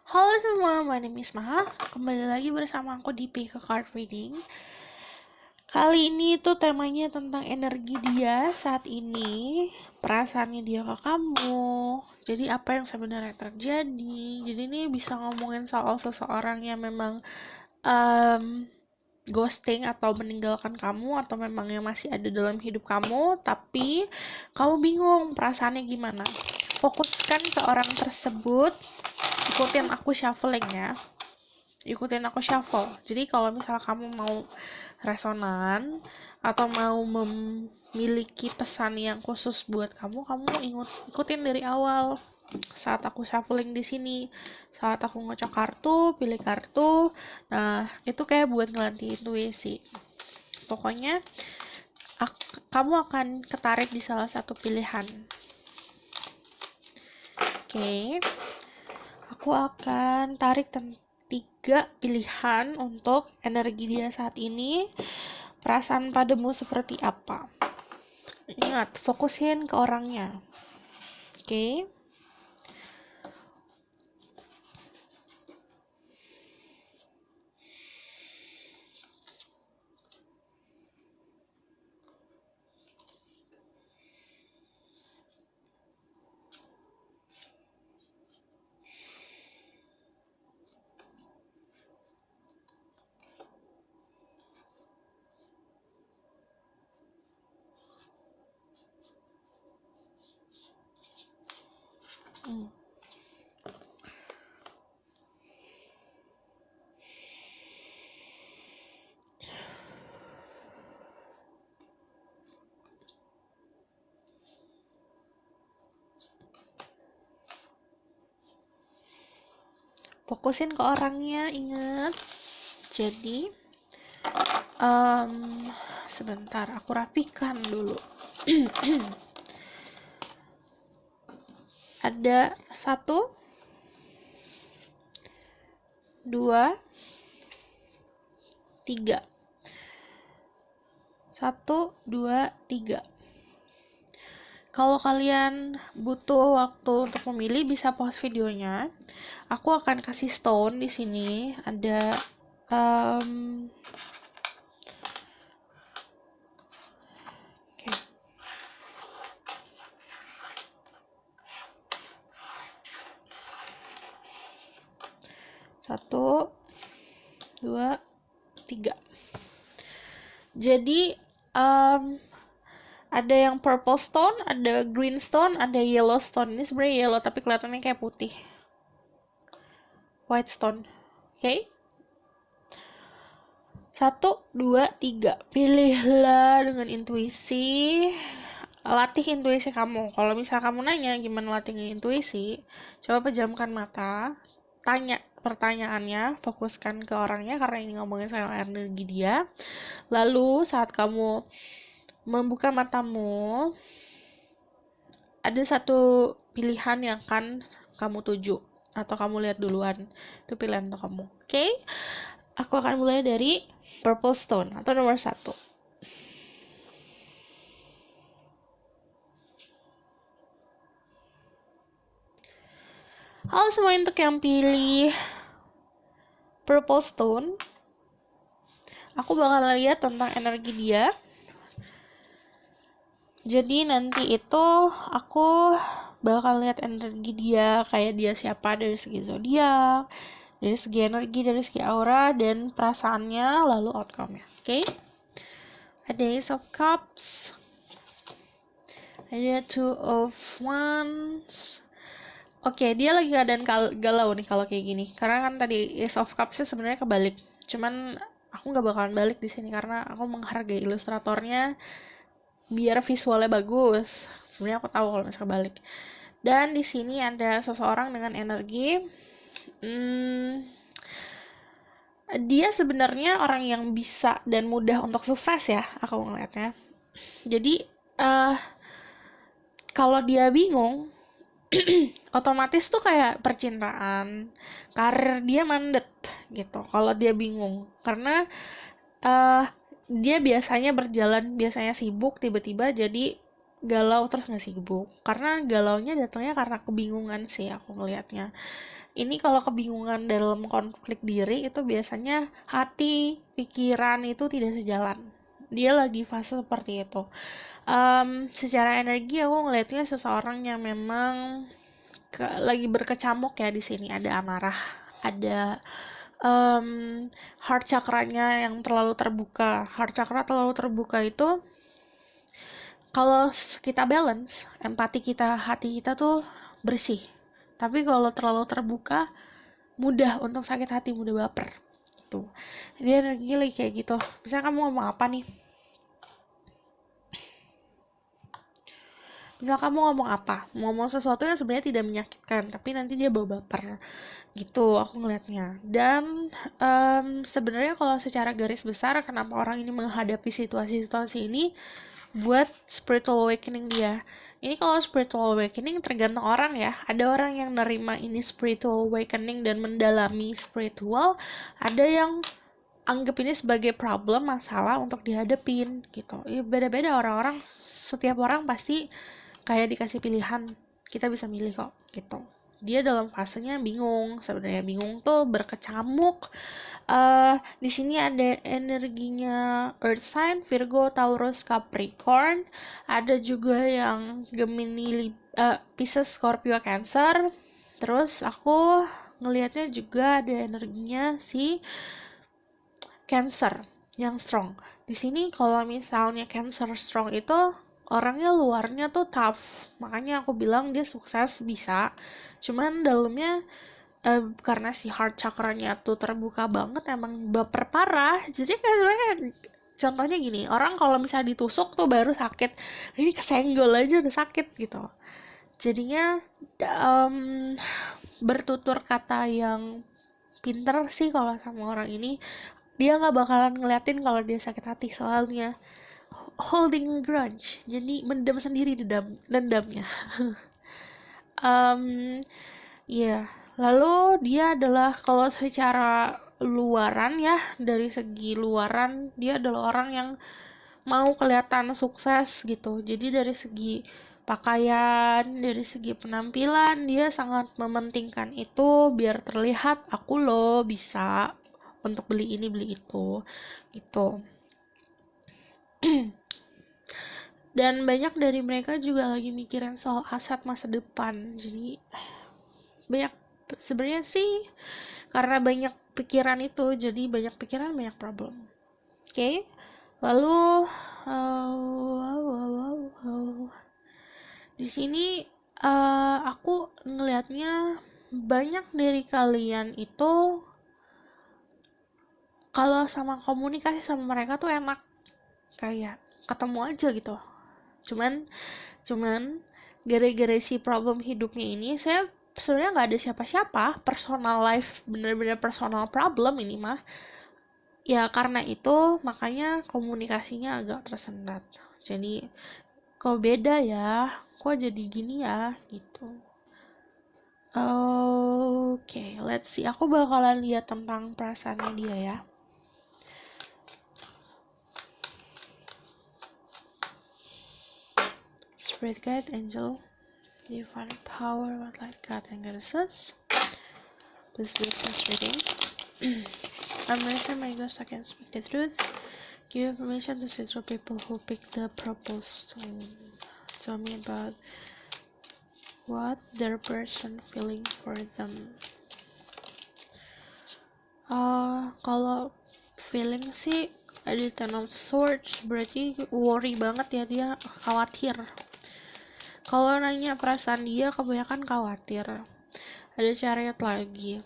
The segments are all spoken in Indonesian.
Halo semua, my name is Maha. Kembali lagi bersama aku di Pika Card Reading. Kali ini tuh temanya tentang energi dia saat ini, perasaannya dia ke kamu. Jadi apa yang sebenarnya terjadi. Jadi ini bisa ngomongin soal seseorang yang memang um, ghosting atau meninggalkan kamu, atau memang yang masih ada dalam hidup kamu, tapi kamu bingung perasaannya gimana. Fokuskan ke orang tersebut, ikutin aku shuffling ya, ikutin aku shuffle. Jadi kalau misal kamu mau resonan atau mau memiliki pesan yang khusus buat kamu, ikutin dari awal. Saat aku shuffling di sini, saat aku ngocok kartu, pilih kartu, nah itu kayak buat ngelatih intuisi. Pokoknya kamu akan ketarik di salah satu pilihan. Oke, aku akan tarik 3 pilihan untuk energi dia saat ini. Perasaan padamu seperti apa? Ingat, fokusin ke orangnya. Oke. Hmm. Fokusin ke orangnya, ingat. Jadi, sebentar, aku rapikan dulu. Ada 1, 2, 3. 1, 2, 3. Kalau kalian butuh waktu untuk memilih, bisa pause videonya. Aku akan kasih stone di sini. Ada oke. 1, 2, 3. Jadi ada yang purple stone, ada green stone, ada yellow stone. Ini sebenarnya yellow tapi kelihatannya kayak putih. White stone. Oke. Okay? 1, 2, 3. Pilihlah dengan intuisi. Latih intuisi kamu. Kalau misal kamu nanya gimana latih intuisi, coba pejamkan mata, tanya pertanyaannya, fokuskan ke orangnya karena ini ngomongin soal energi dia. Lalu saat kamu membuka matamu, ada satu pilihan yang akan kamu tuju atau kamu lihat duluan. Itu pilihan untuk kamu. Oke? Okay? Aku akan mulai dari purple stone atau nomor 1. Halo semua, untuk yang pilih purple stone, aku bakal lihat tentang energi dia. Jadi nanti itu aku bakal lihat energi dia, kayak dia siapa dari segi zodiak, dari segi energi, dari segi aura, dan perasaannya, lalu outcome-nya. Oke? Ada Ace of Cups, ada Two of Wands. Oke, dia lagi keadaan galau nih kalau kayak gini. Karena kan tadi Ace of Cups-nya sebenarnya kebalik. Cuman aku nggak bakalan balik di sini karena aku menghargai ilustratornya biar visualnya bagus. Sebenarnya aku tahu kalau misalnya balik. Dan di sini ada seseorang dengan energi dia sebenarnya orang yang bisa dan mudah untuk sukses ya, aku ngeliatnya. Jadi kalau dia bingung, otomatis tuh kayak percintaan, karir dia mandet gitu. Kalau dia bingung, karena dia biasanya berjalan, biasanya sibuk, tiba-tiba jadi galau terus nggak sibuk, karena galaunya datangnya karena kebingungan sih aku ngelihatnya. Ini kalau kebingungan dalam konflik diri itu biasanya hati pikiran itu tidak sejalan, dia lagi fase seperti itu. Secara energi aku ngelihatnya seseorang yang memang lagi berkecamuk ya. Di sini ada amarah, ada um, heart chakranya yang terlalu terbuka. Heart chakra terlalu terbuka itu kalau kita balance, empati kita, hati kita tuh bersih. Tapi kalau terlalu terbuka, mudah untuk sakit hati, mudah baper. Gitu. Jadi energinya lagi kayak gitu. Misalnya kamu ngomong apa nih? Misal kamu ngomong apa? Ngomong sesuatu yang sebenarnya tidak menyakitkan, tapi nanti dia bawa baper. Gitu aku ngelihatnya. Dan sebenarnya kalau secara garis besar, kenapa orang ini menghadapi situasi-situasi ini, buat spiritual awakening dia. Ini kalau spiritual awakening tergantung orang ya. Ada orang yang nerima ini spiritual awakening dan mendalami spiritual, ada yang anggap ini sebagai problem, masalah untuk dihadapin gitu. Ya, beda-beda orang-orang, setiap orang pasti kayak dikasih pilihan, kita bisa milih kok gitu. Dia dalam fasenya bingung, sebenarnya bingung tuh berkecamuk. Di sini ada energinya Earth sign, Virgo, Taurus, Capricorn. Ada juga yang Gemini, Pisces, Scorpio, Cancer. Terus aku ngelihatnya juga ada energinya si Cancer yang strong. Di sini kalau misalnya Cancer strong itu orangnya luarnya tuh tough. Makanya aku bilang dia sukses bisa. Cuman dalamnya karena si heart chakranya tuh terbuka banget, emang baper parah. Jadi kayak sebenarnya contohnya gini, orang kalau misalnya ditusuk tuh baru sakit. Ini kesenggol aja udah sakit gitu. Jadinya bertutur kata yang pinter sih kalau sama orang ini, dia nggak bakalan ngeliatin kalau dia sakit hati, soalnya holding a grudge, jadi mendem sendiri dendamnya. um, ya lalu dia adalah, kalau secara luaran ya, dari segi luaran dia adalah orang yang mau kelihatan sukses gitu. Jadi dari segi pakaian, dari segi penampilan, dia sangat mementingkan itu biar terlihat aku loh bisa untuk beli ini beli itu gitu. Dan banyak dari mereka juga lagi mikirin soal aset masa depan. Jadi banyak, sebenarnya sih karena banyak pikiran itu, jadi banyak pikiran banyak problem. Oke. Lalu di sini aku ngelihatnya banyak dari kalian itu kalau sama komunikasi sama mereka tuh enak, kayak ketemu aja gitu. Cuman gara-gara si problem hidupnya ini, saya sebenarnya nggak ada siapa-siapa, personal life, bener-bener personal problem ini mah. Ya karena itu makanya komunikasinya agak tersendat. Jadi kok beda ya, kok jadi gini ya gitu. Oke, let's see. Aku bakalan lihat tentang perasaannya dia ya. Spirit guide, angel, divine power, what light, God, and goddesses. Please bless this reading. I'm raising my ghost, I can speak the truth. Give information to central people who pick the purpose. Tell me about what their person feeling for them. Kalau feeling sih ada Ten of Swords, berarti worry banget ya, dia khawatir. Kalau nanya perasaan dia, kebanyakan khawatir. Ada Chariot lagi,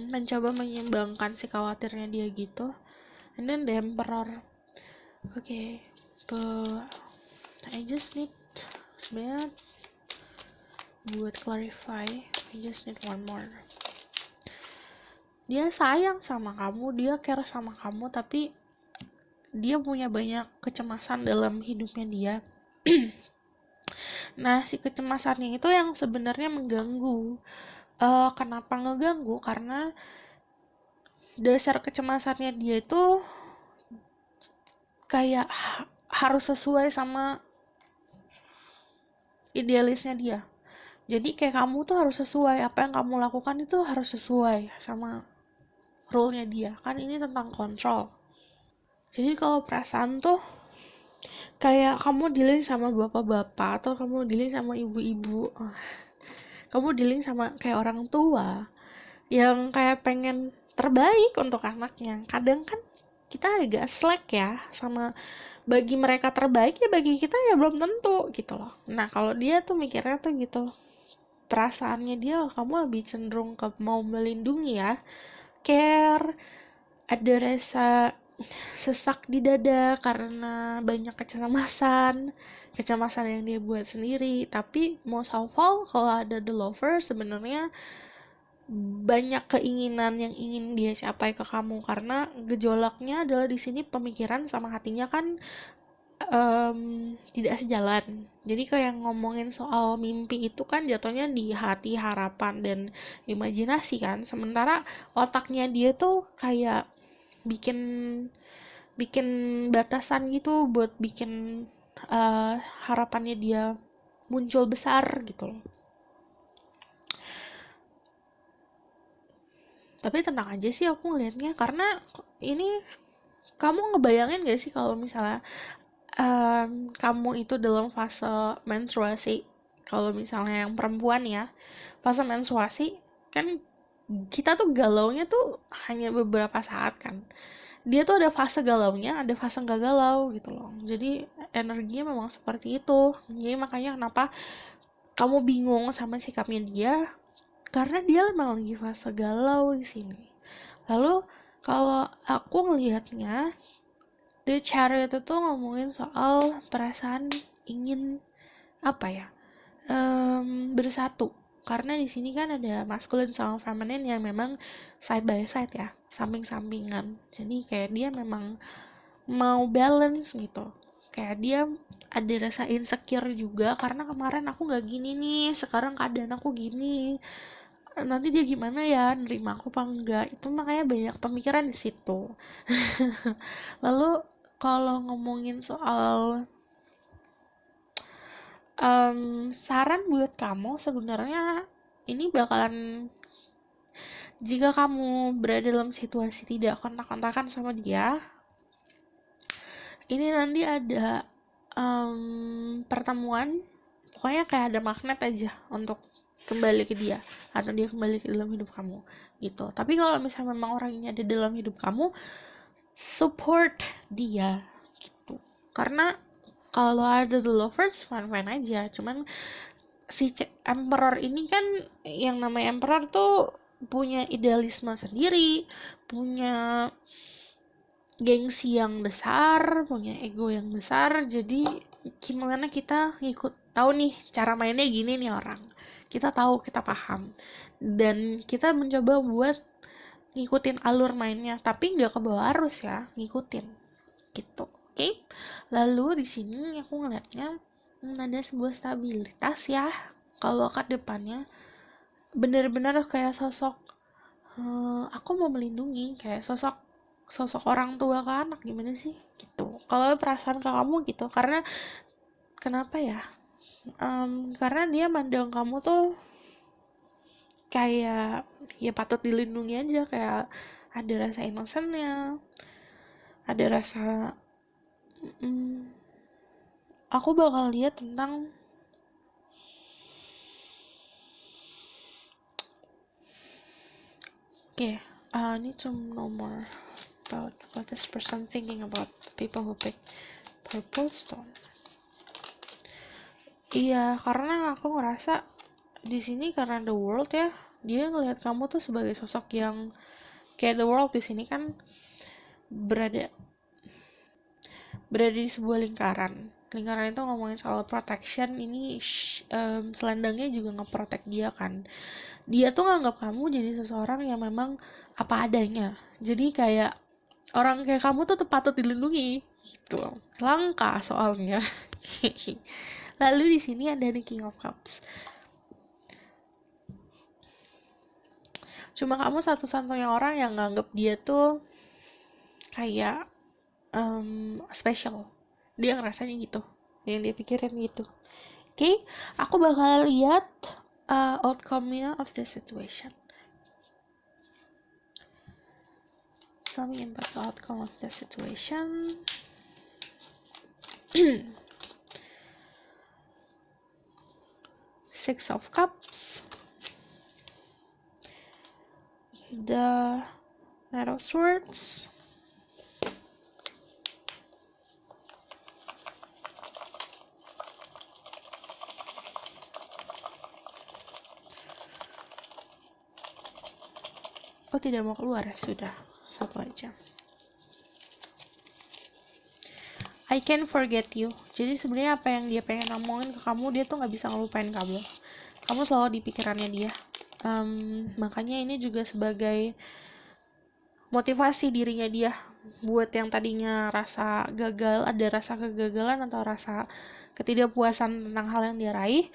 mencoba menyeimbangkan si khawatirnya dia gitu. And then the Emperor. Okay, but I just need, sebenarnya buat clarify, I just need one more. Dia sayang sama kamu, dia care sama kamu, tapi dia punya banyak kecemasan dalam hidupnya dia. Nah, si kecemasannya itu yang sebenarnya mengganggu. Kenapa ngeganggu? Karena dasar kecemasannya dia itu kayak harus sesuai sama idealisnya dia. Jadi kayak kamu tuh harus sesuai, apa yang kamu lakukan itu harus sesuai sama rule-nya dia. Kan ini tentang kontrol. Jadi kalau perasaan tuh kayak kamu dealing sama bapak-bapak atau kamu dealing sama ibu-ibu, kamu dealing sama kayak orang tua yang kayak pengen terbaik untuk anaknya. Kadang kan kita agak slack ya sama, bagi mereka terbaik ya bagi kita ya belum tentu gitu loh. Nah kalau dia tuh mikirnya tuh gitu, perasaannya dia kamu lebih cenderung ke mau melindungi ya, care, ada rasa sesak di dada karena banyak kecemasan yang dia buat sendiri. Tapi most of all kalau ada the lover, sebenarnya banyak keinginan yang ingin dia capai ke kamu, karena gejolaknya adalah di sini pemikiran sama hatinya kan tidak sejalan. Jadi kayak ngomongin soal mimpi itu kan jatuhnya di hati, harapan, dan imajinasi kan. Sementara otaknya dia tuh kayak bikin bikin batasan gitu buat bikin harapannya dia muncul besar gitu loh. Tapi tenang aja sih aku ngelihatnya, karena ini kamu ngebayangin gak sih kalau misalnya kamu itu dalam fase menstruasi, kalau misalnya yang perempuan ya, fase menstruasi kan kita tuh galaunya tuh hanya beberapa saat kan. Dia tuh ada fase galaunya, ada fase nggak galau gitu loh. Jadi energinya memang seperti itu. Jadi makanya kenapa kamu bingung sama sikapnya dia, karena dia memang lagi fase galau di sini. Lalu kalau aku ngelihatnya, The Chariot itu tuh ngomongin soal perasaan ingin apa ya, bersatu. Karena di sini kan ada masculine sama feminine yang memang side by side ya, samping-sampingan. Jadi kayak dia memang mau balance gitu. Kayak dia ada rasa insecure juga karena kemarin aku nggak gini nih, sekarang keadaan aku gini. Nanti dia gimana ya, nerima aku apa enggak? Itu makanya banyak pemikiran di situ. Lalu kalau ngomongin soal saran buat kamu, sebenarnya ini bakalan, jika kamu berada dalam situasi tidak kontak-kontakan sama dia, ini nanti ada pertemuan, pokoknya kayak ada magnet aja untuk kembali ke dia atau dia kembali ke dalam hidup kamu gitu. Tapi kalau misalnya memang orang ini ada dalam hidup kamu, support dia gitu. Karena kalau ada the lovers fine-fine aja, cuman si emperor ini kan, yang namanya emperor tuh punya idealisme sendiri, punya gengsi yang besar, punya ego yang besar. Jadi gimana kita ngikut, tahu nih cara mainnya gini nih orang, kita tahu, kita paham, dan kita mencoba buat ngikutin alur mainnya, tapi nggak ke bawah arus ya, ngikutin gitu. Oke. Lalu di sini aku ngeliatnya ada sebuah stabilitas ya kalau ke depannya, bener-bener kayak sosok, aku mau melindungi, kayak sosok sosok orang tua ke anak, gimana sih gitu kalau perasaan ke kamu gitu. Karena kenapa ya, karena dia mandang kamu tuh kayak ya patut dilindungi aja, kayak ada rasa innocentnya, ada rasa, mm, aku bakal lihat tentang, okay, I need to know more about what this person thinking about the people who pick purple stone. Iya, karena aku ngerasa di sini karena the world ya, dia ngelihat kamu tuh sebagai sosok yang kayak the world di sini kan berada berada di sebuah lingkaran. Lingkaran itu ngomongin soal protection. Ini selendangnya juga nge-protect dia kan. Dia tuh nganggap kamu jadi seseorang yang memang apa adanya. Jadi kayak orang kayak kamu tuh patut dilindungi gitu. Langka soalnya. Lalu di sini ada the King of Cups. Cuma kamu satu-satunya orang yang nganggap dia tuh kayak special. Dia ngerasanya gitu, yang dia pikirin gitu. Oke, aku bakal lihat outcome-nya of the situation. Tell me about the outcome of the situation. Six of Cups, the Knight of Swords, oh tidak mau keluar ya, sudah satu aja. I can't forget you. Jadi sebenarnya apa yang dia pengen ngomongin ke kamu, dia tuh nggak bisa ngelupain kamu. Kamu selalu di pikirannya dia. Makanya ini juga sebagai motivasi dirinya dia buat yang tadinya rasa gagal, ada rasa kegagalan atau rasa ketidakpuasan tentang hal yang dia raih,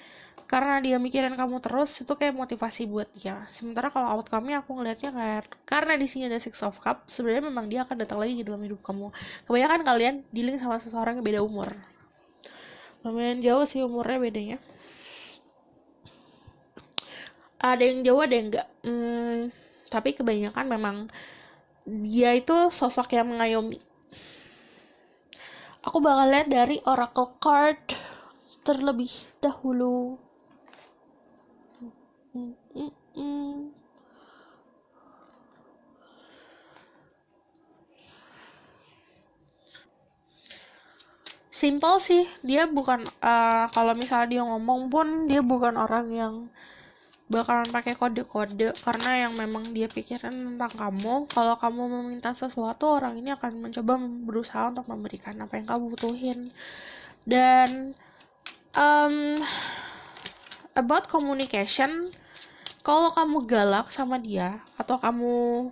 karena dia mikirin kamu terus, itu kayak motivasi buat dia. Sementara kalau outcome-nya aku ngelihatnya kayak, karena di sini ada Six of Cups, sebenarnya memang dia akan datang lagi di dalam hidup kamu. Kebanyakan kalian dealing sama seseorang yang beda umur, lumayan jauh sih umurnya bedanya, ada yang jauh ada yang enggak. Tapi kebanyakan memang dia itu sosok yang mengayomi. Aku bakal lihat dari Oracle card terlebih dahulu. Simple sih, dia bukan kalau misalnya dia ngomong pun dia bukan orang yang bakalan pakai kode-kode, karena yang memang dia pikirin tentang kamu. Kalau kamu meminta sesuatu, orang ini akan mencoba berusaha untuk memberikan apa yang kamu butuhin. Dan about communication, kalau kamu galak sama dia atau kamu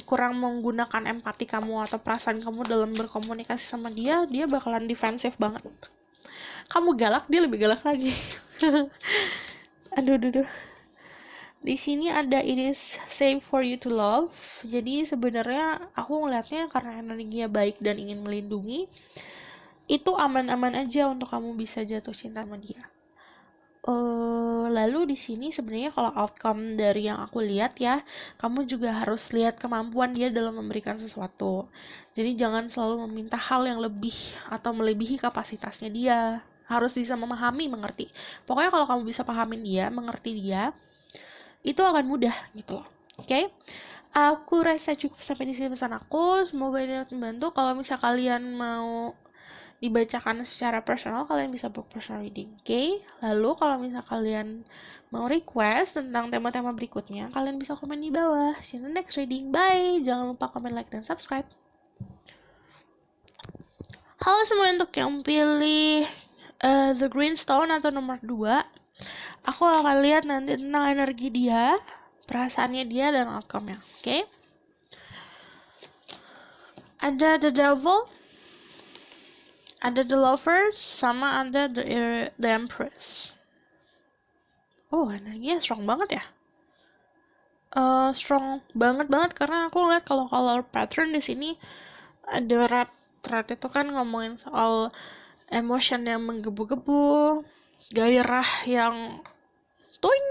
kurang menggunakan empati kamu atau perasaan kamu dalam berkomunikasi sama dia, dia bakalan defensif banget. Kamu galak, dia lebih galak lagi. Aduh. Di sini ada it is safe for you to love. Jadi sebenarnya aku ngelihatnya karena energinya baik dan ingin melindungi, itu aman-aman aja untuk kamu bisa jatuh cinta sama dia. Lalu di sini sebenarnya kalau outcome dari yang aku lihat ya, kamu juga harus lihat kemampuan dia dalam memberikan sesuatu. Jadi jangan selalu meminta hal yang lebih atau melebihi kapasitasnya dia. Harus bisa memahami, mengerti. Pokoknya kalau kamu bisa pahamin dia, mengerti dia, itu akan mudah gitu loh. Oke? Aku rasa cukup sampai di sini pesan aku. Semoga ini dapat membantu. Kalau misal kalian mau dibacakan secara personal, kalian bisa book personal reading. Oke? Lalu kalau misal kalian mau request tentang tema-tema berikutnya, kalian bisa komen di bawah. See you in the next reading. Bye. Jangan lupa komen, like, dan subscribe. Halo semua, untuk yang pilih The Green Stone atau nomor 2, aku akan lihat nanti tentang energi dia, perasaannya dia, dan outcome-nya. Oke? Ada The Devil, ada The Lovers, sama ada The Empress. Oh, energinya strong banget ya. Strong banget karena aku lihat kalau color pattern di sini ada red itu kan ngomongin soal emotion yang menggebu-gebu, gairah yang tuing,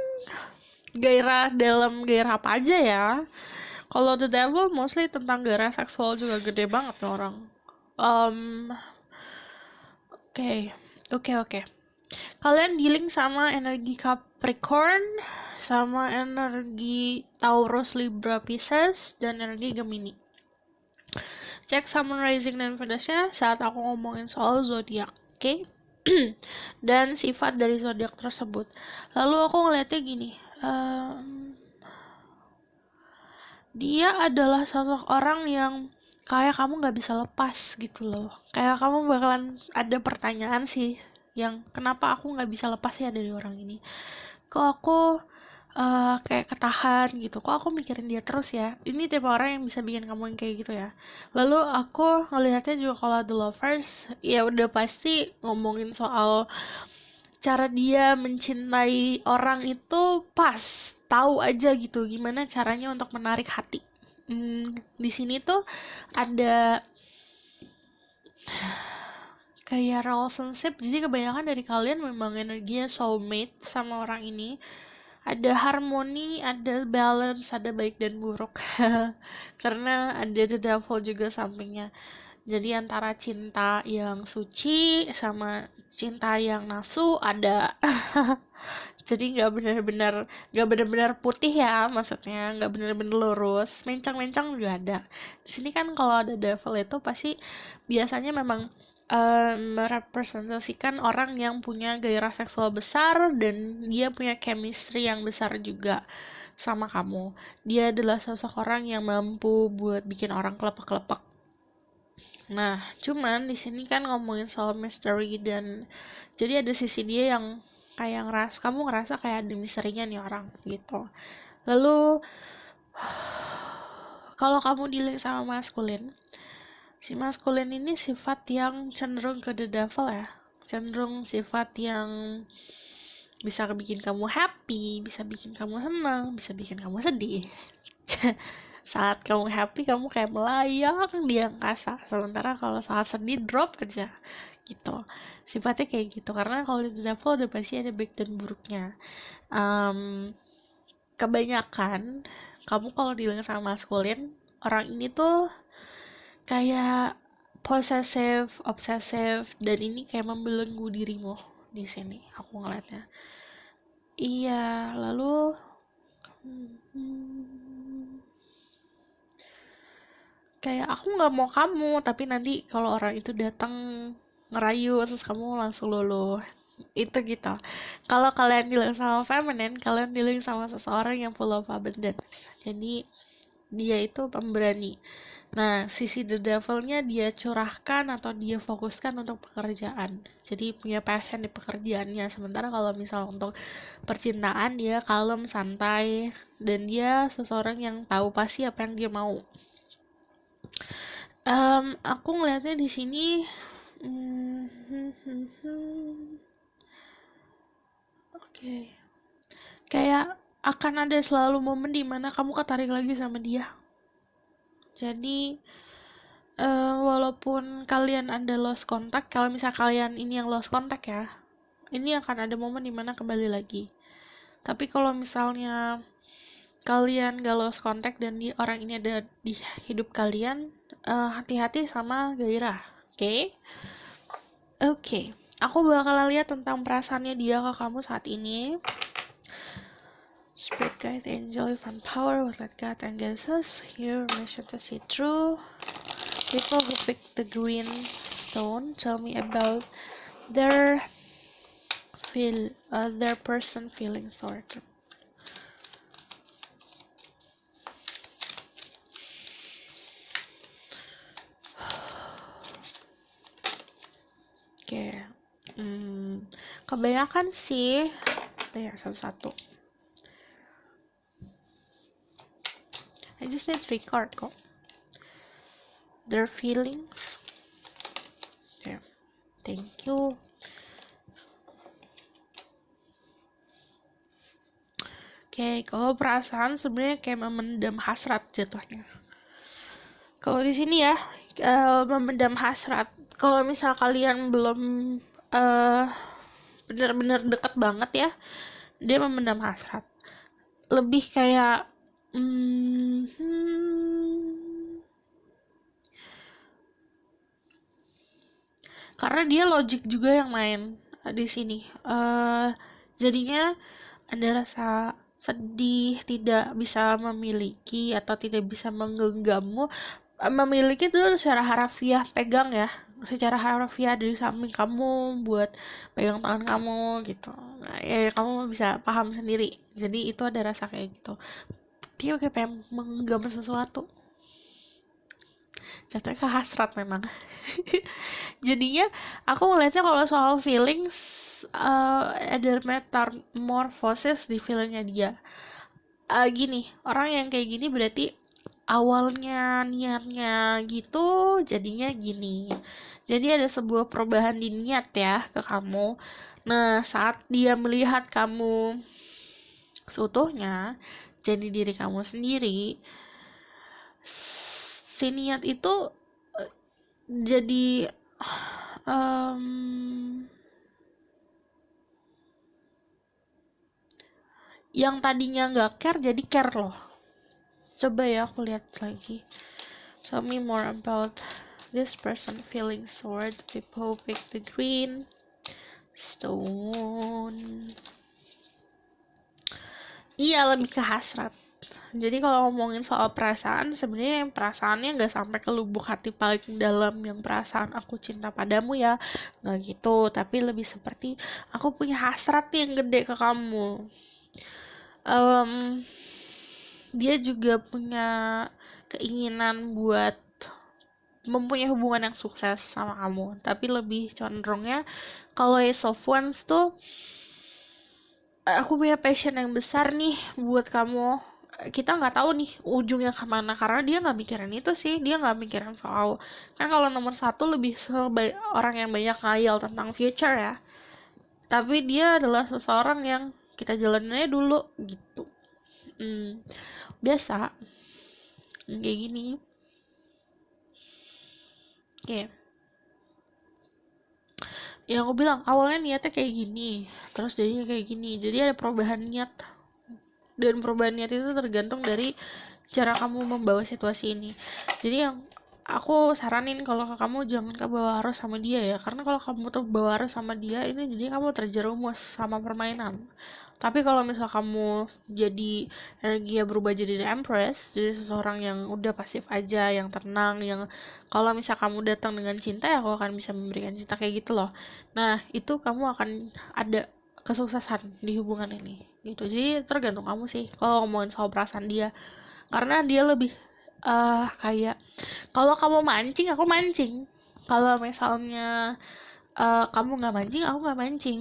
gairah dalam gairah apa aja ya. Kalau The Devil mostly tentang gairah seksual juga gede banget nih orang. Oke. Kalian dealing sama energi Capricorn, sama energi Taurus, Libra, Pisces, dan energi Gemini. Cek Sun, Rising, dan Venus-nya saat aku ngomongin soal zodiak, oke? Dan sifat dari zodiak tersebut. Lalu aku ngeliatnya gini, dia adalah sosok orang yang kayak kamu gak bisa lepas gitu loh. Kayak kamu bakalan ada pertanyaan sih, yang kenapa aku gak bisa lepas ya dari orang ini. Kok aku kayak ketahan gitu, kok aku mikirin dia terus ya. Ini tipe orang yang bisa bikin kamu yang kayak gitu ya. Lalu aku ngelihatnya juga kalau The Lovers, ya udah pasti ngomongin soal cara dia mencintai orang itu pas, tahu aja gitu gimana caranya untuk menarik hati. Di sini tuh ada kayak relationship, jadi kebanyakan dari kalian memang energinya soulmate sama orang ini, ada harmoni, ada balance, ada baik dan buruk. Karena ada the devil juga sampingnya, jadi antara cinta yang suci sama cinta yang nafsu ada. Jadi nggak benar-benar putih ya, maksudnya nggak benar-benar lurus, mencang-mencang juga ada. Di sini kan kalau ada devil itu pasti biasanya memang merepresentasikan orang yang punya gairah seksual besar dan dia punya chemistry yang besar juga sama kamu. Dia adalah sosok orang yang mampu buat bikin orang kelepek-kelepek. Nah, cuman di sini kan ngomongin soal mystery, dan jadi ada sisi dia yang kayak kamu ngerasa kayak ada misterinya nih orang gitu. Lalu kalau kamu dealing sama maskulin, si maskulin ini sifat yang cenderung ke the devil ya. Cenderung sifat yang bisa bikin kamu happy, bisa bikin kamu senang, bisa bikin kamu sedih. Saat kamu happy kamu kayak melayang di angkasa, sementara kalau saat sedih drop aja gitu. Sifatnya kayak gitu, karena kalau di devil udah pasti ada baik dan buruknya. Kebanyakan kamu kalau dealing sama maskulin, orang ini tuh kayak possessive, obsessive, dan ini kayak membelenggu dirimu di sini. Aku ngeliatnya. Iya, lalu hmm, kayak aku nggak mau kamu, tapi nanti kalau orang itu datang ngerayu terus kamu langsung luluh. Itu gitu. Kalau kalian dealing sama feminine, kalian dealing sama seseorang yang full of abundance. Jadi dia itu pemberani. Nah, sisi the devil-nya dia curahkan atau dia fokuskan untuk pekerjaan. Jadi punya passion di pekerjaannya. Sementara kalau misal untuk percintaan dia kalem, santai, dan dia seseorang yang tahu pasti apa yang dia mau. Aku ngelihatnya di sini, oke, kayak akan ada selalu momen dimana kamu ketarik lagi sama dia. Jadi walaupun kalian ada lost contact, kalau misal kalian ini yang lost contact ya, ini akan ada momen dimana kembali lagi. Tapi kalau misalnya kalian gak lost contact dan orang ini ada di hidup kalian, hati-hati sama gairah. Oke, aku bakalan lihat tentang perasaannya dia ke kamu saat ini. Spirit guide, angel, divine power, what let God and goddesses here mission to see through. People who pick the green stone tell me about their their person feeling sort. Oke, kebanyakan sih, ya satu-satu. I just need 3 card kok. Their feelings. Yeah. Thank you. Oke, kalau perasaan sebenarnya kayak memendam hasrat jatuhnya. Kalau di sini ya, memendam hasrat. Kalau misal kalian belum benar-benar deket banget ya, dia memendam hasrat. Lebih kayak karena dia logik juga yang main di sini. Jadinya ada rasa sedih, tidak bisa memiliki atau tidak bisa menggenggammu. Memiliki itu secara harafiah pegang ya, secara harafiah dari samping kamu buat pegang tangan kamu gitu. Nah, ya kamu bisa paham sendiri. Jadi itu ada rasa kayak gitu. Dia kayak pengen menggenggam sesuatu. Jatuhnya ke hasrat memang. Jadinya aku ngeliatnya kalau soal feelings, ada metamorphosis di feelingnya dia. Gini, orang yang kayak gini berarti awalnya niatnya gitu, jadinya gini. Jadi ada sebuah perubahan di niat ya ke kamu. Nah, saat dia melihat kamu seutuhnya, jadi diri kamu sendiri, si niat itu jadi Em, yang tadinya nggak care jadi care loh. Coba ya aku lihat lagi. Tell me more about this person feeling sword. People pick the green stone. Iya, lebih ke hasrat. Jadi kalau ngomongin soal perasaan, sebenarnya yang perasaannya nggak sampai ke lubuk hati paling dalam yang perasaan aku cinta padamu ya, nggak gitu. Tapi lebih seperti aku punya hasrat yang gede ke kamu. Em, dia juga punya keinginan buat mempunyai hubungan yang sukses sama kamu. Tapi lebih condongnya kalau Ace of Wands tuh aku punya passion yang besar nih buat kamu. Kita nggak tahu nih ujungnya kemana karena dia nggak mikirin itu sih, dia nggak mikirin soal, kan kalau nomor satu lebih orang yang banyak ngayal tentang future ya, tapi dia adalah seseorang yang kita jalaninnya dulu gitu. Biasa kayak gini. Oke, yang aku bilang awalnya niatnya kayak gini terus jadinya kayak gini, jadi ada perubahan niat, dan perubahan niat itu tergantung dari cara kamu membawa situasi ini. Jadi yang aku saranin kalau kamu jangan kebawa arus sama dia ya, karena kalau kamu tuh bawa arus sama dia ini jadi kamu terjerumus sama permainan. Tapi kalau misal kamu jadi energinya berubah jadi The Empress, jadi seseorang yang udah pasif aja, yang tenang, yang kalau misal kamu datang dengan cinta ya aku akan bisa memberikan cinta kayak gitu loh. Nah, itu kamu akan ada kesuksesan di hubungan ini gitu. Jadi tergantung kamu sih kalau ngomongin soal perasaan dia, karena dia lebih kayak kalau kamu mancing aku mancing, kalau misalnya kamu nggak mancing aku nggak mancing,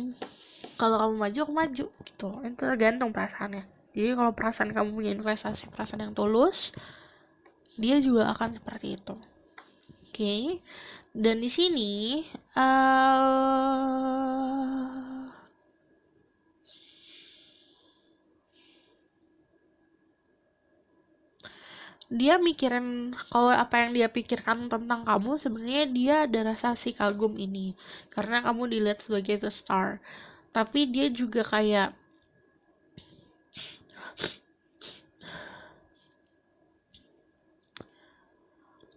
kalau kamu maju aku maju gitu. Itu tergantung perasaannya. Jadi kalau perasaan kamu punya investasi perasaan yang tulus, dia juga akan seperti itu. Oke. Dan di sini dia mikirin kalau apa yang dia pikirkan tentang kamu, sebenarnya dia ada rasa si kagum ini karena kamu dilihat sebagai the star. Tapi dia juga kayak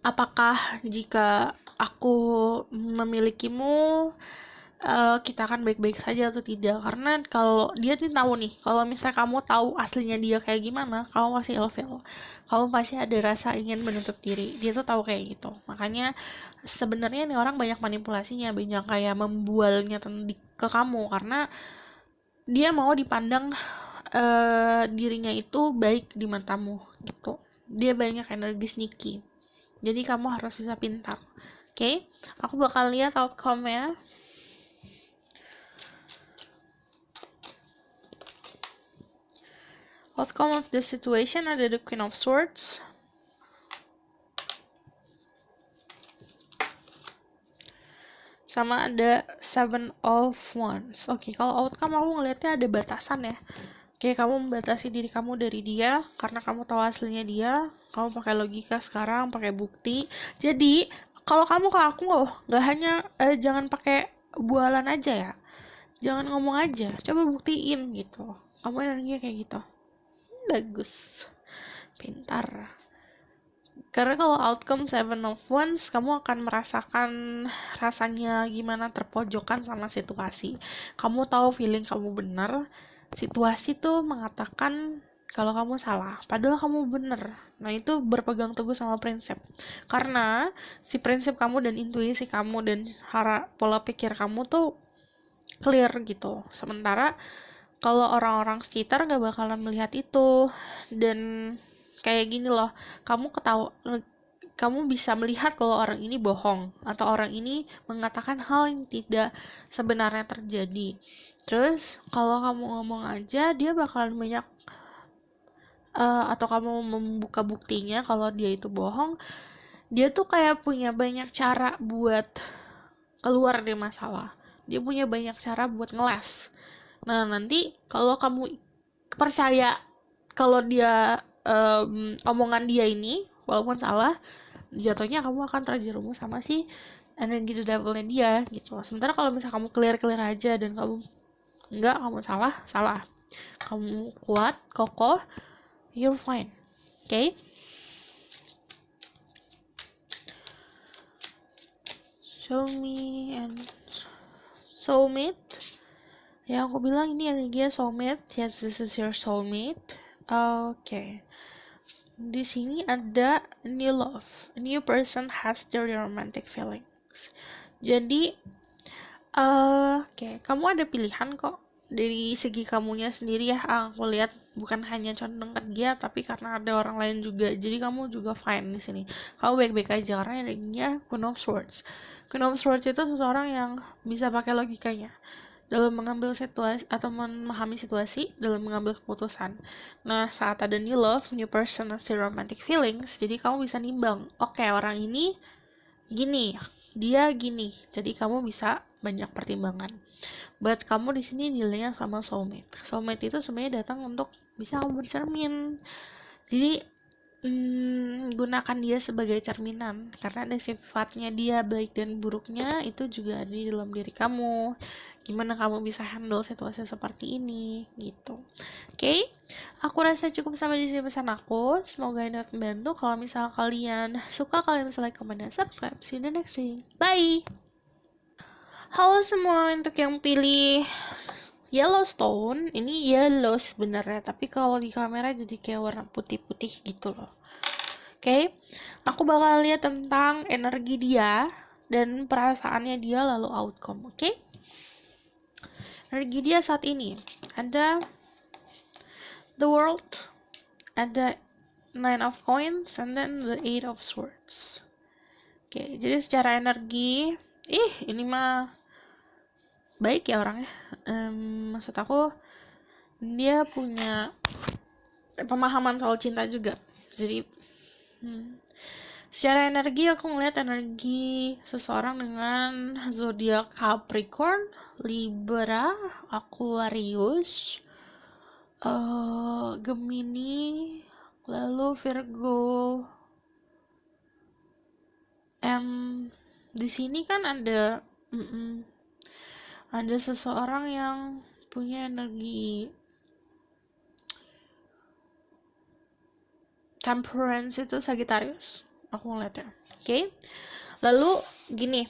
apakah jika aku memilikimu kita akan baik-baik saja atau tidak, karena kalau dia tuh tahu nih kalau misalnya kamu tahu aslinya dia kayak gimana, kamu pasti ilfeel, kamu pasti ada rasa ingin menutup diri, dia tuh tahu kayak gitu. Makanya sebenarnya nih orang banyak manipulasinya, banyak kayak membualnya ke kamu karena dia mau dipandang dirinya itu baik di matamu gitu. Dia banyak energi sneaky, jadi kamu harus bisa pintar. Oke, aku bakal lihat outcome-nya. Outcome of the situation ada the Queen of Swords, sama ada Seven of Wands. Oke, kalau outcome aku ngelihatnya ada batasan ya. Oke, kamu membatasi diri kamu dari dia karena kamu tahu aslinya dia. Kamu pakai logika sekarang, pakai bukti. Jadi kalau kamu ke aku nggak hanya jangan pakai bualan aja ya, jangan ngomong aja, coba buktiin gitu. Kamu energinya kayak gitu. Bagus, pintar. Karena kalau outcome Seven of Wands, kamu akan merasakan rasanya gimana terpojokan sama situasi. Kamu tahu feeling kamu benar, situasi tuh mengatakan kalau kamu salah, padahal kamu benar. Nah, itu berpegang teguh sama prinsip. Karena si prinsip kamu dan intuisi kamu dan pola pikir kamu tuh clear gitu. Sementara kalau orang-orang sekitar gak bakalan melihat itu. Dan kayak gini loh, kamu bisa melihat kalau orang ini bohong atau orang ini mengatakan hal yang tidak sebenarnya terjadi. Terus kalau kamu ngomong aja, dia bakalan banyak atau kamu membuka buktinya kalau dia itu bohong, dia tuh kayak punya banyak cara buat keluar dari masalah. Dia punya banyak cara buat ngeles. Nah, nanti kalau kamu percaya kalau dia omongan dia ini walaupun salah, jatuhnya kamu akan terjerumus sama si energi the devil-nya dia gitu. Sementara kalau misalnya kamu clear aja dan kamu enggak, kamu salah, kamu kuat, kokoh, you're fine. Okay? Show me and soulmate. Ya, aku bilang ini energinya soulmate. Yes, this is your soulmate. Okay. Di sini ada new love. A new person has their romantic feelings. Jadi, kamu ada pilihan kok. Dari segi kamunya sendiri ya, aku lihat bukan hanya condong ke dia, tapi karena ada orang lain juga. Jadi kamu juga fine di sini. Kamu baik-baik aja karena energinya Queen of Swords. Queen of Swords itu seseorang yang bisa pakai logikanya dalam mengambil situasi atau memahami situasi, dalam mengambil keputusan. Nah, saat ada new love, new person, and romantic feelings, jadi kamu bisa nimbang, oke, orang ini gini, dia gini, jadi kamu bisa banyak pertimbangan. Buat kamu di sini nilainya sama soulmate. Soulmate itu sebenarnya datang untuk bisa kamu bercermin. Jadi gunakan dia sebagai cerminan karena ada sifatnya dia baik dan buruknya itu juga ada di dalam diri kamu. Gimana kamu bisa handle situasi seperti ini gitu. Oke, aku rasa cukup sampai di sini pesan aku. Semoga ini dapat membantu. Kalau misal kalian suka, kalian bisa like, comment, dan subscribe. See you in the next video. Bye. Halo semua, untuk yang pilih Yellowstone, ini yellow sebenarnya, tapi kalau di kamera jadi kayak warna putih-putih gitu loh. Oke, aku bakal lihat tentang energi dia dan perasaannya dia lalu outcome. Oke, energi dia saat ini ada the world, ada 9 of coins, and then the 8 of swords. Oke, jadi secara energi, ini mah baik ya orangnya. Maksud aku dia punya pemahaman soal cinta juga. Jadi secara energi aku ngeliat energi seseorang dengan zodiak Capricorn, Libra, Aquarius, Gemini, lalu Virgo. Di sini kan ada seseorang yang punya energi Temperance, itu Sagittarius aku ngeliatnya. Oke. Lalu gini,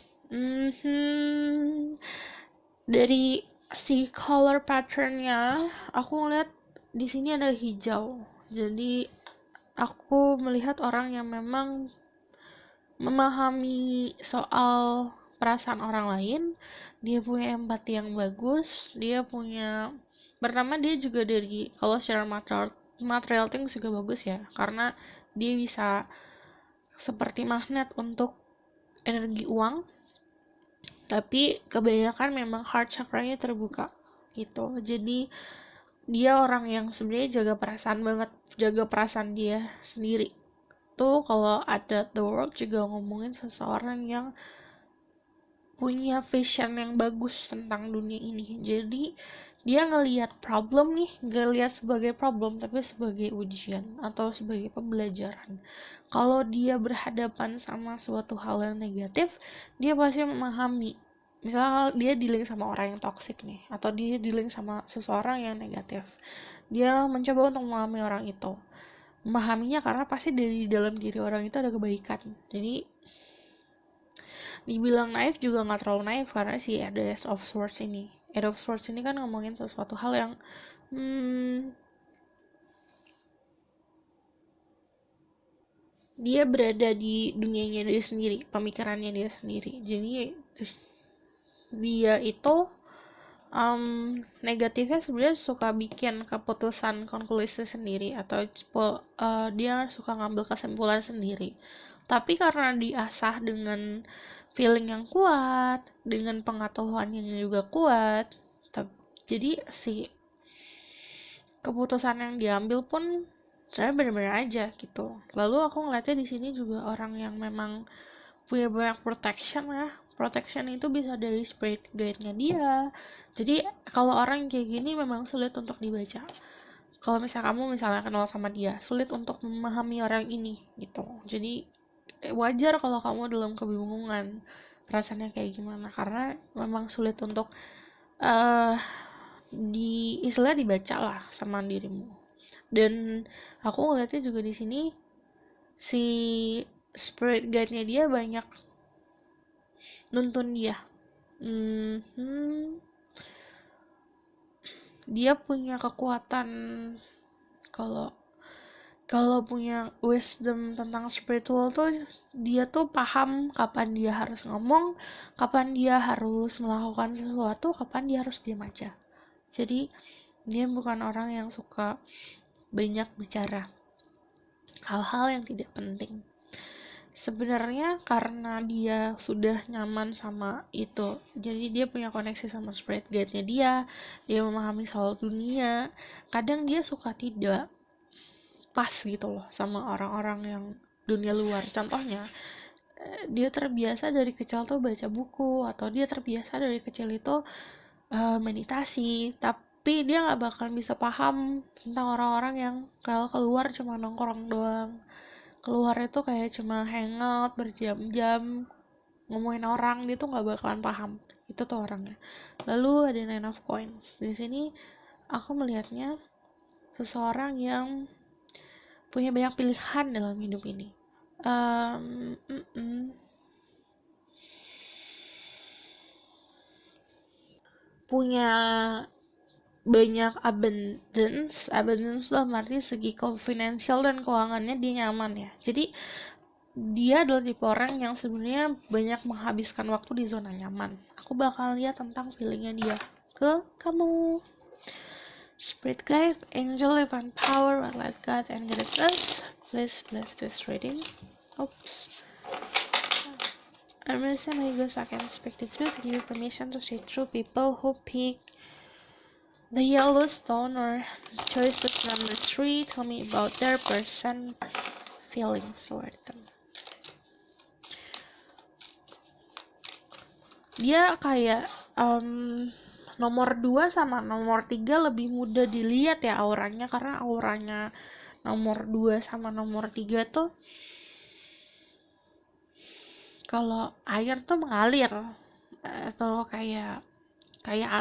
dari si color patternnya aku ngeliat di sini ada hijau. Jadi aku melihat orang yang memang memahami soal perasaan orang lain. Dia punya empati yang bagus. Dia juga dari, kalau secara material things juga bagus ya, karena dia bisa seperti magnet untuk energi uang, tapi kebanyakan memang heart chakranya terbuka gitu. Jadi dia orang yang sebenarnya jaga perasaan dia sendiri. Tuh kalau ada The World juga ngomongin seseorang yang punya vision yang bagus tentang dunia ini. Jadi dia ngelihat problem nih, gak lihat sebagai problem tapi sebagai ujian atau sebagai pembelajaran. Kalau dia berhadapan sama suatu hal yang negatif, dia pasti memahami. Misal dia dealing sama orang yang toxic nih, atau dia dealing sama seseorang yang negatif, dia mencoba untuk memahami orang itu. Memahaminya karena pasti dari dalam diri orang itu ada kebaikan. Jadi dibilang naif juga nggak terlalu naif, karena sih ada Ace of Swords ini. Ace of Swords ini kan ngomongin sesuatu hal yang dia berada di dunianya dia sendiri, pemikirannya dia sendiri. Jadi dia itu negatifnya sebenarnya suka bikin keputusan konklusi sendiri, atau dia suka ngambil kesimpulan sendiri. Tapi karena diasah dengan feeling yang kuat, dengan pengetahuan yang juga kuat, jadi si keputusan yang diambil pun saya benar-benar aja gitu. Lalu aku ngeliatnya di sini juga orang yang memang punya banyak protection ya. Protection itu bisa dari spirit guide-nya dia. Jadi kalau orang kayak gini memang sulit untuk dibaca. Kalau misalnya kenal sama dia, sulit untuk memahami orang ini gitu. Jadi wajar kalau kamu dalam kebingungan, perasaannya kayak gimana, karena memang sulit untuk uh, istilah dibaca lah sama dirimu. Dan aku ngeliatnya juga di sini si spirit guide-nya dia banyak nuntun dia. Dia punya kekuatan, kalau kalau punya wisdom tentang spiritual tuh, dia tuh paham kapan dia harus ngomong, kapan dia harus melakukan sesuatu, kapan dia harus diam aja. Jadi dia bukan orang yang suka banyak bicara hal-hal yang tidak penting. Sebenarnya karena dia sudah nyaman sama itu, jadi dia punya koneksi sama spirit guide-nya dia memahami soal dunia. Kadang dia suka tidak pas gitu loh sama orang-orang yang dunia luar. Contohnya, dia terbiasa dari kecil tuh baca buku, atau dia terbiasa dari kecil itu meditasi, tapi dia nggak bakal bisa paham tentang orang-orang yang kalau keluar cuma nongkrong doang. Keluar itu kayak cuma hangout berjam-jam ngomongin orang, dia tuh nggak bakalan paham itu tuh orangnya. Lalu ada Nine of Coins. Di sini aku melihatnya seseorang yang punya banyak pilihan dalam hidup ini. Punya banyak abundance dalam arti segi finansial dan keuangannya dia nyaman ya. Jadi dia adalah tipe orang yang sebenarnya banyak menghabiskan waktu di zona nyaman. Aku bakal lihat tentang feelingnya dia ke kamu. Spirit guide, angel, divine power, what light God and goddesses, please bless this reading. Oops. I'm gonna say my ego so I can speak the truth, give you permission to see through people who pick the yellow stone or choices number 3. Tell me about their person feelings toward them. Dia kayak nomor 2 sama nomor 3 lebih mudah dilihat ya auranya, karena auranya nomor 2 sama nomor 3 tuh kalau air tuh mengalir, atau kayak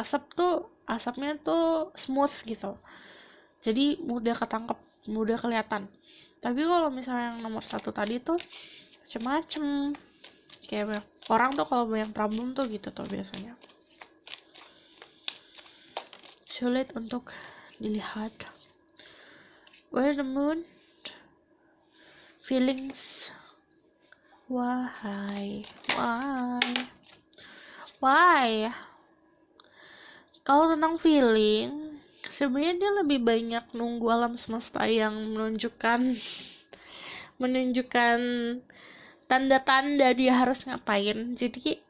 asap tuh, asapnya tuh smooth gitu, jadi mudah ketangkep, mudah kelihatan. Tapi kalau misalnya yang nomor 1 tadi tuh macem-macem, kayak orang tuh kalau banyak problem tuh gitu tuh biasanya sulit untuk dilihat. Where's the moon? Feelings. Why? Kalau tentang feeling, sebenarnya dia lebih banyak nunggu alam semesta yang menunjukkan tanda-tanda dia harus ngapain. Jadi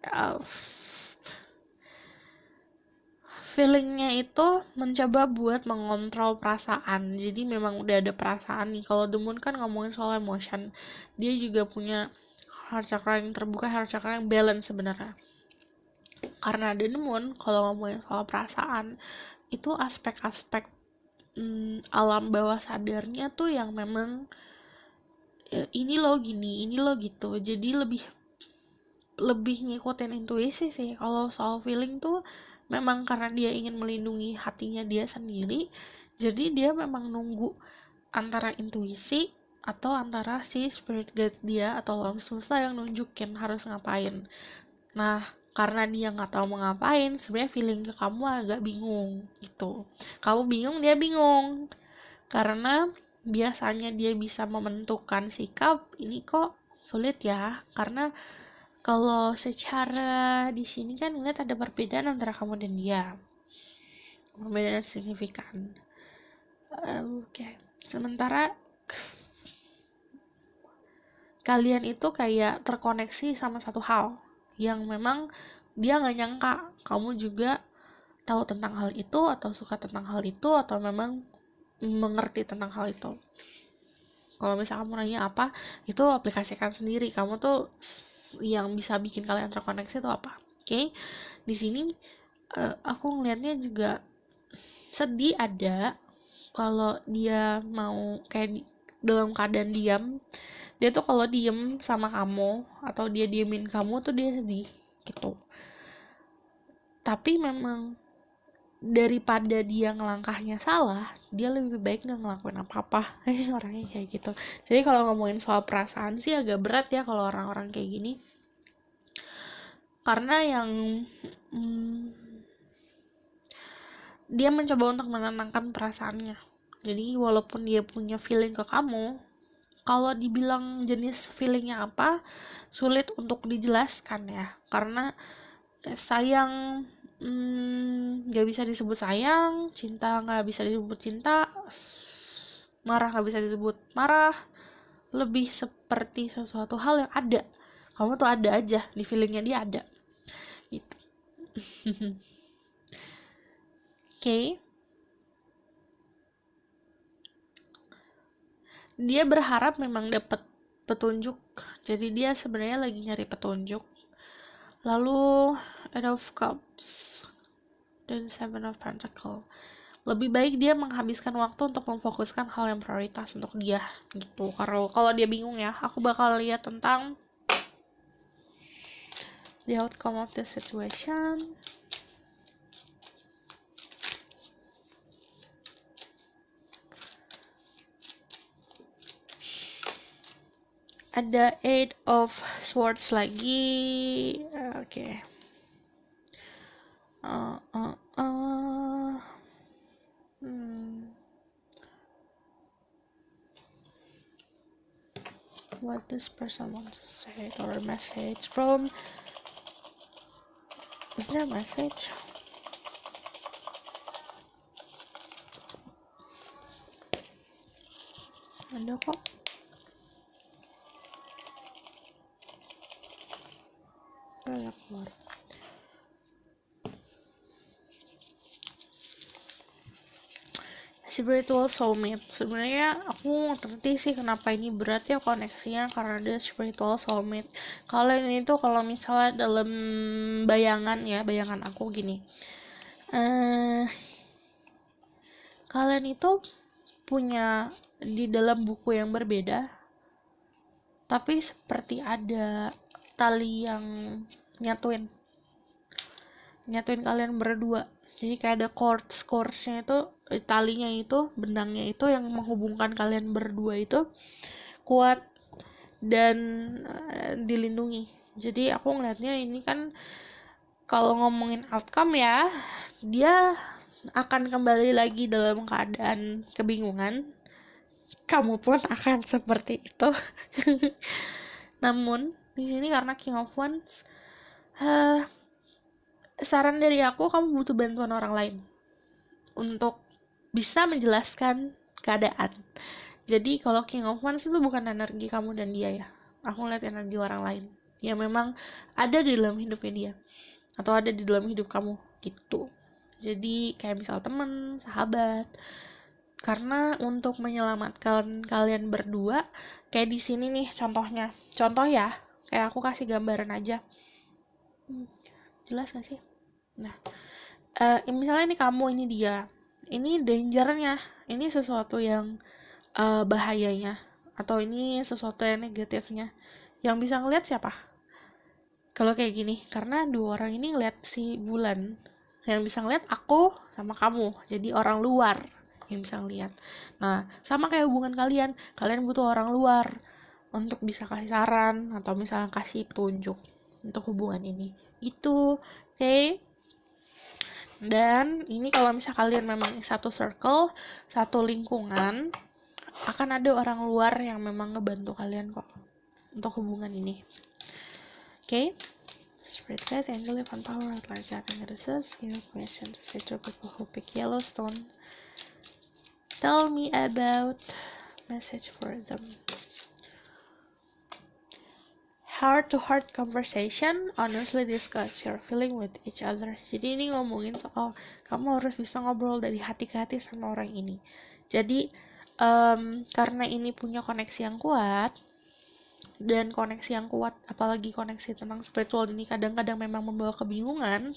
feelingnya itu mencoba buat mengontrol perasaan. Jadi memang udah ada perasaan nih. Kalau The Moon kan ngomongin soal emotion, dia juga punya heart chakra yang terbuka, heart chakra yang balance sebenarnya. Karena The Moon kalau ngomongin soal perasaan, itu aspek-aspek alam bawah sadarnya tuh yang memang ini lo gini, ini lo gitu. Jadi lebih ngikutin intuisi sih. Kalau soal feeling tuh memang karena dia ingin melindungi hatinya dia sendiri, jadi dia memang nunggu antara intuisi atau antara si spirit guide dia atau alam semesta yang nunjukin harus ngapain. Nah, karena dia nggak tahu mau ngapain, sebenarnya feeling ke kamu agak bingung gitu. Kamu bingung, dia bingung, karena biasanya dia bisa menentukan sikap, ini kok sulit ya, karena kalau secara di sini kan ngeliat ada perbedaan antara kamu dan dia, perbedaan signifikan. Oke. Sementara kalian itu kayak terkoneksi sama satu hal yang memang dia nggak nyangka kamu juga tahu tentang hal itu, atau suka tentang hal itu, atau memang mengerti tentang hal itu. Kalau misalnya kamu nanya apa, itu aplikasikan sendiri. Kamu tuh yang bisa bikin kalian terkoneksi itu apa? Oke. Di sini aku ngelihatnya juga sedih ada. Kalau dia mau kayak dalam keadaan diam, dia tuh kalau diem sama kamu atau dia diemin kamu tuh dia sedih. gitu. Tapi memang daripada dia ngelangkahnya salah, dia lebih baik nggak ngelakuin apa-apa. Orangnya kayak gitu. Jadi kalau ngomongin soal perasaan sih agak berat ya kalau orang-orang kayak gini, karena yang dia mencoba untuk menenangkan perasaannya. Jadi walaupun dia punya feeling ke kamu, kalau dibilang jenis feelingnya apa, sulit untuk dijelaskan ya, karena sayang nggak bisa disebut sayang, cinta nggak bisa disebut cinta, marah nggak bisa disebut marah, lebih seperti sesuatu hal yang ada. Kamu tuh ada aja, di feelingnya dia ada gitu. Oke. Dia berharap memang dapat petunjuk, jadi dia sebenarnya lagi nyari petunjuk. Lalu Eight of Cups dan Seven of Pentacles, lebih baik dia menghabiskan waktu untuk memfokuskan hal yang prioritas untuk dia gitu. Kalau dia bingung ya, aku bakal lihat tentang the outcome of the situation. Ada Eight of Swords lagi. Oke. What this person wants to say, or a message from... Is there a message? Ada kok. Banyak keluar. Spiritual soulmate. Sebenarnya aku ngerti sih kenapa ini berat ya koneksinya, karena ada spiritual soulmate. Kalian itu kalau misalnya dalam bayangan ya, bayangan aku gini. Kalian itu punya di dalam buku yang berbeda, tapi seperti ada tali yang nyatuin kalian berdua. Jadi kayak ada chords-chordsnya itu, talinya itu, benangnya itu yang menghubungkan kalian berdua itu kuat dan dilindungi. Jadi aku ngeliatnya ini kan kalau ngomongin outcome ya, dia akan kembali lagi dalam keadaan kebingungan. Kamu pun akan seperti itu. Namun di sini karena King of Wands, saran dari aku, kamu butuh bantuan orang lain untuk bisa menjelaskan keadaan. Jadi kalau King of Wands itu bukan energi kamu dan dia ya. Aku ngeliat energi orang lain yang memang ada di dalam hidupnya dia, atau ada di dalam hidup kamu gitu. Jadi kayak misal teman, sahabat. Karena untuk menyelamatkan kalian berdua, kayak di sini nih contohnya. Contoh ya, kayak aku kasih gambaran aja. Jelas gak sih? Nah, misalnya ini kamu, ini dia. Ini dangernya, ini sesuatu yang bahayanya, atau ini sesuatu yang negatifnya. Yang bisa ngeliat siapa? Kalau kayak gini, karena dua orang ini ngeliat si bulan. Yang bisa ngeliat aku sama kamu, jadi orang luar yang bisa ngeliat. Nah, sama kayak hubungan kalian butuh orang luar untuk bisa kasih saran atau misalnya kasih petunjuk untuk hubungan ini. Itu, oke? Okay? Dan ini kalau misal kalian memang satu circle, satu lingkungan, akan ada orang luar yang memang ngebantu kalian kok untuk hubungan ini. Oke? Okay? Spirit guide, angel, and power, like that, and the source, give a question to say to people who pick Yellowstone. Tell me about message for them. Heart-to-heart conversation, honestly discuss your feeling with each other. Jadi ini ngomongin soal kamu harus bisa ngobrol dari hati ke hati sama orang ini. Jadi karena ini punya koneksi yang kuat, dan koneksi yang kuat, apalagi koneksi tentang spiritual ini kadang-kadang memang membawa kebingungan.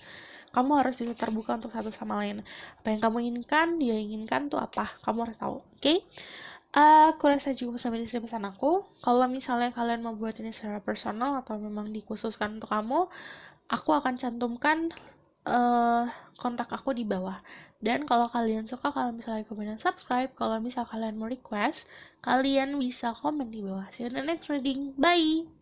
Kamu harus bisa terbuka untuk satu sama lain. Apa yang kamu inginkan, dia inginkan tuh apa, kamu harus tahu. Oke? Aku rasa cukup sampai di sini pesan aku. Kalau misalnya kalian mau buat ini secara personal atau memang dikhususkan untuk kamu, aku akan cantumkan kontak aku di bawah. Dan kalau kalian suka, kalau misalnya komen dan subscribe, kalau misal kalian mau request, kalian bisa komen di bawah. See you in the next reading. Bye!